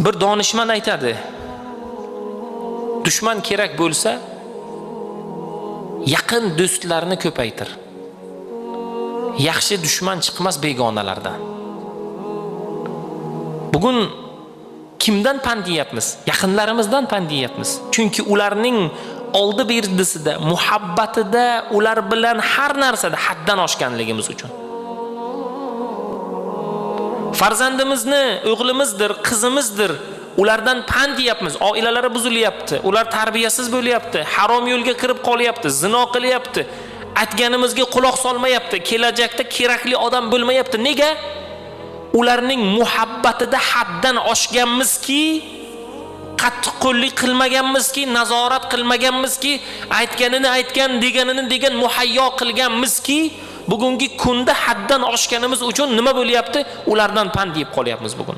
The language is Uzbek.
Bir donishmand aytadi, dushman kerak bo'lsa, yaqin do'stlarni ko'paytir. Yaxshi dushman chiqmas begonalardan. Bugun kimdan pand yeyapmiz? Yaqinlarimizdan pand yeyapmiz. Chunki ularning oldi berdisida, muhabbatida, ular bilan har narsada haddan oshganligimiz uchun. Farzandimizni, o'g'limizdir, qizimizdir, ulardan pand yeyapmiz. Oilalari buzilyapti, ular tarbiyasiz bo'lyapti, harom yo'lga kirib qolyapti, zino qilyapti. Aytganimizga quloq solmayapti, kelajakda kerakli odam bo'lmayapti. Nega? Ularning muhabbatida haddan oshganmizki, qattiqqo'llik qilmaganmizki, nazorat qilmaganmizki, aytganini aytgan, deganini degan muhayyo qilganmizki, bugungi kunda haddan oshganimiz uchun nima bo'lyapti? Ulardan pand yeb qolyapmiz bugun.